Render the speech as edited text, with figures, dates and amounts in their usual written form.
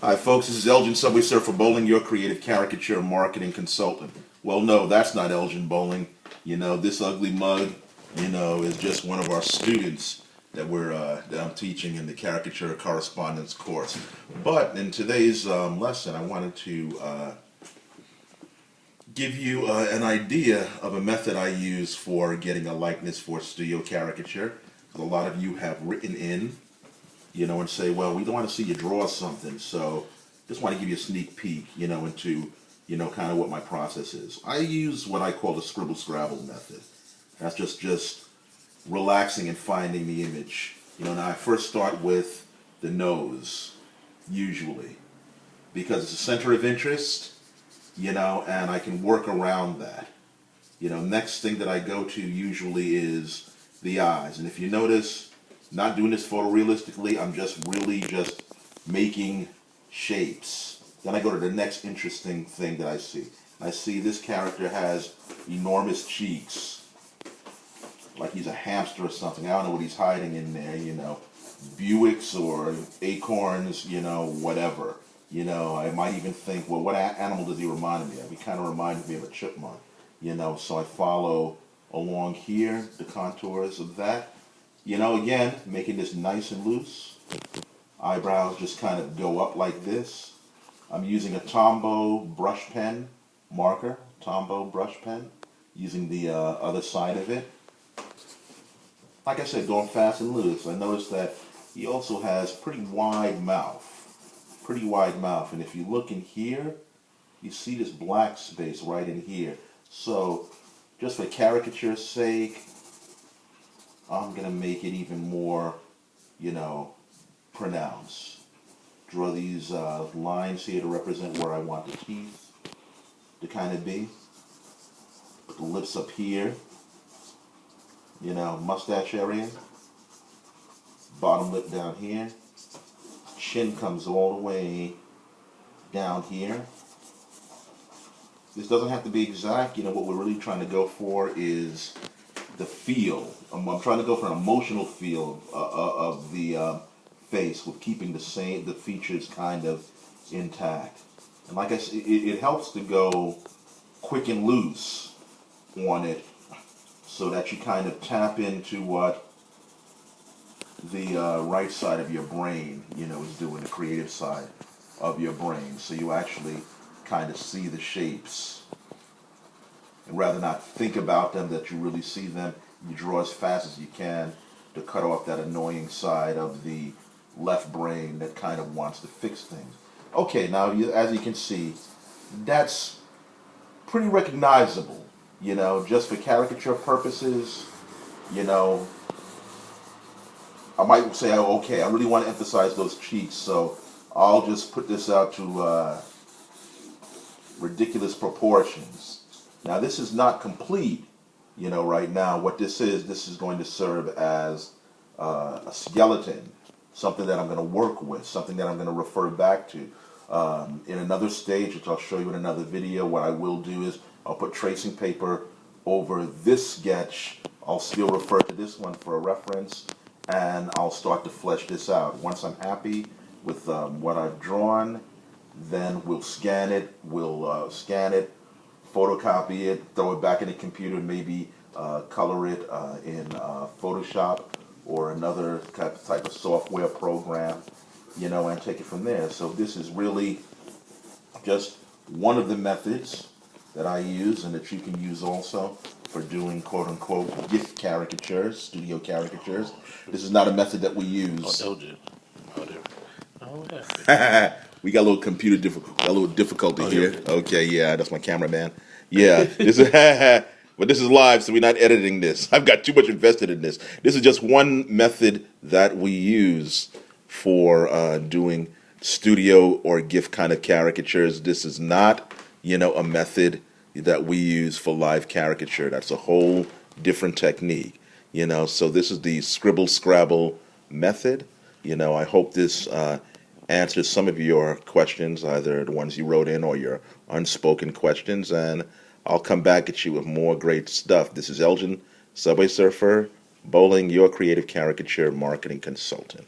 Hi folks, this is Elgin Subway Surfer Bowling, your creative caricature marketing consultant. Well, no, that's not Elgin Bowling. This ugly mug, is just one of our students that I'm teaching in the caricature correspondence course. But in today's lesson, I wanted to give you an idea of a method I use for getting a likeness for studio caricature. A lot of you have written in and say, well, we don't want to see you draw something, so just want to give you a sneak peek, into, kind of what my process is. I use what I call the scribble scrabble method. That's just relaxing and finding the image. Now I first start with the nose, usually, because it's a center of interest, and I can work around that. Next thing that I go to usually is the eyes, and if you notice, not doing this photorealistically, I'm just making shapes. Then I go to the next interesting thing that I see. I see this character has enormous cheeks, like he's a hamster or something. I don't know what he's hiding in there, Buicks or acorns, whatever. I might even think, well, what animal does he remind me of? He kind of reminds me of a chipmunk, so I follow along here, the contours of that. Again, making this nice and loose. Eyebrows just kind of go up like this. I'm using a Tombow brush pen marker, Tombow brush pen, using the other side of it. Like I said, going fast and loose. I noticed that he also has pretty wide mouth, and if you look in here, you see this black space right in here. So, just for caricature's sake, I'm going to make it even more, pronounced. Draw these lines here to represent where I want the teeth to kind of be. Put the lips up here, mustache area. Bottom lip down here. Chin comes all the way down here. This doesn't have to be exact. What we're really trying to go for is the feel. I'm trying to go for an emotional feel of the face, with keeping the features kind of intact. And like I said, it helps to go quick and loose on it, so that you kind of tap into what the right side of your brain, is doing, the creative side of your brain. So you actually kind of see the shapes. And rather not think about them, that you really see them, you draw as fast as you can to cut off that annoying side of the left brain that kind of wants to fix things. Okay, now as you can see, that's pretty recognizable, just for caricature purposes. I might say, oh, okay, I really want to emphasize those cheeks, so I'll just put this out to ridiculous proportions. Now this is not complete, right now. What this is going to serve as a skeleton, something that I'm going to work with, something that I'm going to refer back to. In another stage, which I'll show you in another video, what I will do is I'll put tracing paper over this sketch. I'll still refer to this one for a reference, and I'll start to flesh this out. Once I'm happy with what I've drawn, then we'll scan it, photocopy it, throw it back in the computer, maybe color it in Photoshop or another type of software program, and take it from there. So this is really just one of the methods that I use, and that you can use also for doing quote-unquote gift caricatures, studio caricatures. This is not a method that we use. We got a little difficulty here. Okay, yeah, that's my cameraman. Yeah, this is, but this is live, so we're not editing this. I've got too much invested in this. This is just one method that we use for doing studio or gift kind of caricatures. This is not, a method that we use for live caricature. That's a whole different technique. So this is the scribble scrabble method. I hope this answers some of your questions, either the ones you wrote in or your unspoken questions, and I'll come back at you with more great stuff. This is Elgin, Subway Surfer, Bowling, your creative caricature marketing consultant.